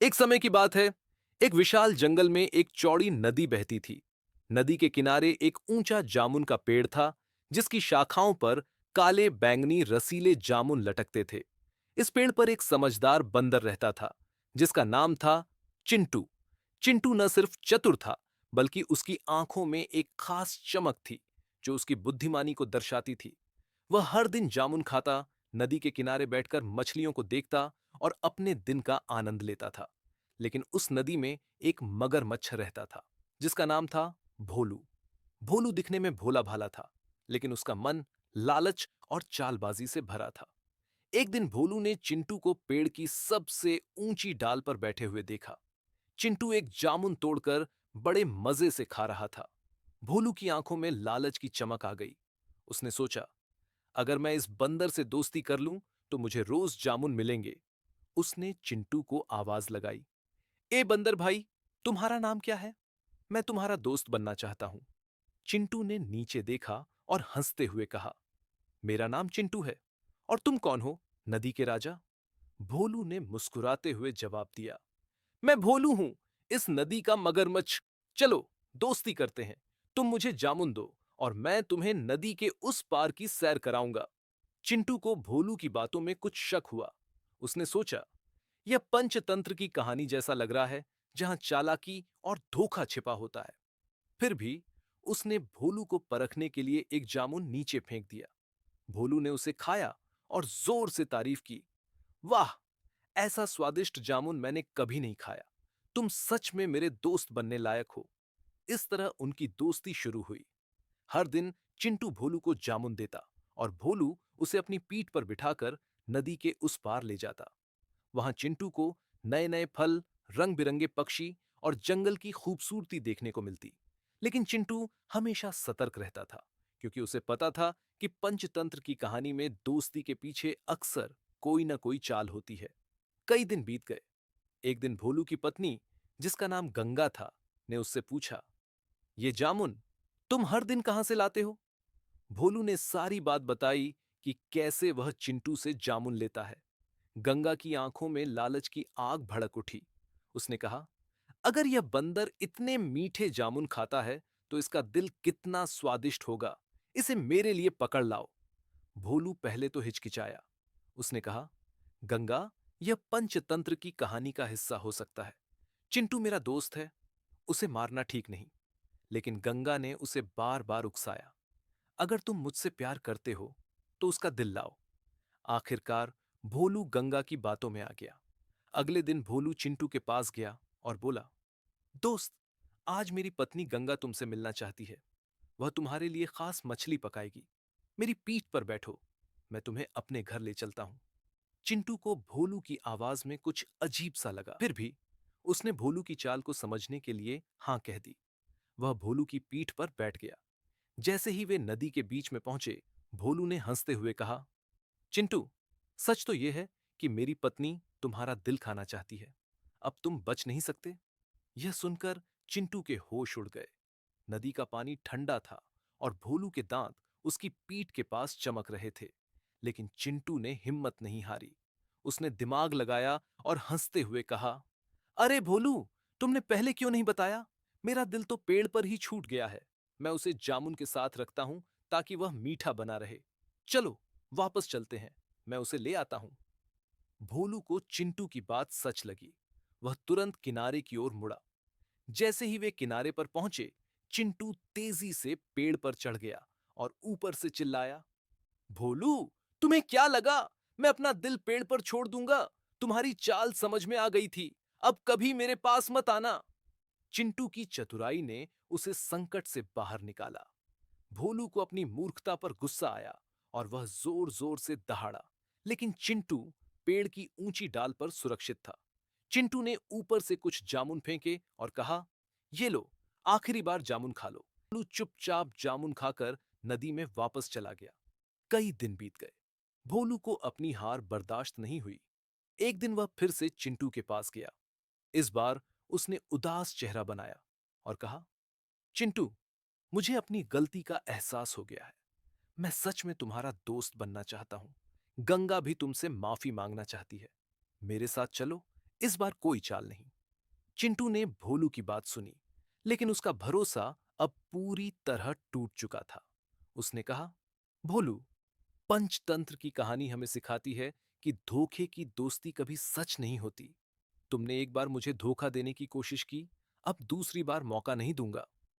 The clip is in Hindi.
एक समय की बात है। एक विशाल जंगल में एक चौड़ी नदी बहती थी। नदी के किनारे एक ऊंचा जामुन का पेड़ था, जिसकी शाखाओं पर काले बैंगनी रसीले जामुन लटकते थे। इस पेड़ पर एक समझदार बंदर रहता था, जिसका नाम था चिंटू। चिंटू न सिर्फ चतुर था, बल्कि उसकी आंखों में एक खास चमक थी, जो उसकी बुद्धिमानी को दर्शाती थी। वह हर दिन जामुन खाता, नदी के किनारे बैठकर मछलियों को देखता और अपने दिन का आनंद लेता था। लेकिन उस नदी में एक मगरमच्छ रहता था, जिसका नाम था भोलू। भोलू दिखने में भोला भाला था, लेकिन उसका मन लालच और चालबाजी से भरा था। एक दिन भोलू ने चिंटू को पेड़ की सबसे ऊंची डाल पर बैठे हुए देखा। चिंटू एक जामुन तोड़कर बड़े मजे से खा रहा था। भोलू की आंखों में लालच की चमक आ गई। उसने सोचा, अगर मैं इस बंदर से दोस्ती कर लूं, तो मुझे रोज जामुन मिलेंगे। उसने चिंटू को आवाज लगाई, ए बंदर भाई, तुम्हारा नाम क्या है? मैं तुम्हारा दोस्त बनना चाहता हूं। चिंटू ने नीचे देखा और हंसते हुए कहा, मेरा नाम चिंटू है। और तुम कौन हो? नदी के राजा? भोलू ने मुस्कुराते हुए जवाब दिया, मैं भोलू हूं, इस नदी का मगरमच्छ। चलो, दोस्ती करते हैं। तुम मुझे जामुन दो और मैं तुम्हें नदी के उस पार की सैर कराऊंगा। चिंटू को भोलू की बातों में कुछ शक हुआ। उसने सोचा, यह पंचतंत्र की कहानी जैसा लग रहा है, जहां चालाकी और धोखा छिपा होता है। फिर भी उसने भोलू को परखने के लिए एक जामुन नीचे फेंक दिया। भोलू ने उसे खाया और जोर से तारीफ की, वाह, ऐसा स्वादिष्ट जामुन मैंने कभी नहीं खाया। तुम सच में मेरे दोस्त बनने लायक हो। इस तरह उनकी दोस्ती शुरू हुई। हर दिन चिंटू भोलू को जामुन देता और भोलू उसे अपनी पीठ पर बिठाकर नदी के उस पार ले जाता। वहां चिंटू को नए नए फल, रंग बिरंगे पक्षी और जंगल की खूबसूरती देखने को मिलती। लेकिन चिंटू हमेशा सतर्क रहता था, क्योंकि उसे पता था कि पंचतंत्र की कहानी में दोस्ती के पीछे अक्सर कोई ना कोई चाल होती है। कई दिन बीत गए। एक दिन भोलू की पत्नी, जिसका नाम गंगा था, ने उससे पूछा, ये जामुन तुम हर दिन कहां से लाते हो? भोलू ने सारी बात बताई कि कैसे वह चिंटू से जामुन लेता है। गंगा की आंखों में लालच की आग भड़क उठी। उसने कहा, अगर यह बंदर इतने मीठे जामुन खाता है, तो इसका दिल कितना स्वादिष्ट होगा। इसे मेरे लिए पकड़ लाओ। भोलू पहले तो हिचकिचाया। उसने कहा, गंगा, यह पंचतंत्र की कहानी का हिस्सा हो सकता है। चिंटू मेरा दोस्त है, उसे मारना ठीक नहीं। लेकिन गंगा ने उसे बार बार उकसाया, अगर तुम मुझसे प्यार करते हो, तो उसका दिल लाओ। आखिरकार भोलू गंगा की बातों में आ गया। अगले दिन भोलू चिंटू के पास गया और बोला, दोस्त, आज मेरी पत्नी गंगा तुमसे मिलना चाहती है। वह तुम्हारे लिए खास मछली पकाएगी। मेरी पीठ पर बैठो, मैं तुम्हें अपने घर ले चलता हूं। चिंटू को भोलू की आवाज में कुछ अजीब सा लगा। फिर भी उसने भोलू की चाल को समझने के लिए हां कह दी। वह भोलू की पीठ पर बैठ गया। जैसे ही वे नदी के बीच में पहुंचे, भोलू ने हंसते हुए कहा, चिंटू, सच तो यह है कि मेरी पत्नी तुम्हारा दिल खाना चाहती है। अब तुम बच नहीं सकते। यह सुनकर चिंटू के होश उड़ गए। नदी का पानी ठंडा था और भोलू के दांत उसकी पीठ के पास चमक रहे थे। लेकिन चिंटू ने हिम्मत नहीं हारी। उसने दिमाग लगाया और हंसते हुए कहा, अरे भोलू, तुमने पहले क्यों नहीं बताया? मेरा दिल तो पेड़ पर ही छूट गया है। मैं उसे जामुन के साथ रखता हूं, ताकि वह मीठा बना रहे। चलो, वापस चलते हैं, मैं उसे ले आता हूं। भोलू को चिंटू की बात सच लगी। वह तुरंत किनारे की ओर मुड़ा। जैसे ही वे किनारे पर पहुंचे, चिंटू तेजी से पेड़ पर चढ़ गया और ऊपर से चिल्लाया, भोलू, तुम्हें क्या लगा मैं अपना दिल पेड़ पर छोड़ दूंगा? तुम्हारी चाल समझ में आ गई थी। अब कभी मेरे पास मत आना। चिंटू की चतुराई ने उसे संकट से बाहर निकाला। भोलू को अपनी मूर्खता पर गुस्सा आया और वह जोर जोर से दहाड़ा। लेकिन चिंटू पेड़ की ऊंची डाल पर सुरक्षित था। चिंटू ने ऊपर से कुछ जामुन फेंके और कहा, ये लो, आखिरी बार जामुन खा लो। भोलू चुपचाप जामुन खाकर नदी में वापस चला गया। कई दिन बीत गए। भोलू को अपनी हार बर्दाश्त नहीं हुई। एक दिन वह फिर से चिंटू के पास गया। इस बार उसने उदास चेहरा बनाया और कहा, चिंटू, मुझे अपनी गलती का एहसास हो गया है। मैं सच में तुम्हारा दोस्त बनना चाहता हूं। गंगा भी तुमसे माफी मांगना चाहती है। मेरे साथ चलो, इस बार कोई चाल नहीं। चिंटू ने भोलू की बात सुनी, लेकिन उसका भरोसा अब पूरी तरह टूट चुका था। उसने कहा, भोलू, पंचतंत्र की कहानी हमें सिखाती है कि धोखे की दोस्ती कभी सच नहीं होती। तुमने एक बार मुझे धोखा देने की कोशिश की, अब दूसरी बार मौका नहीं दूंगा।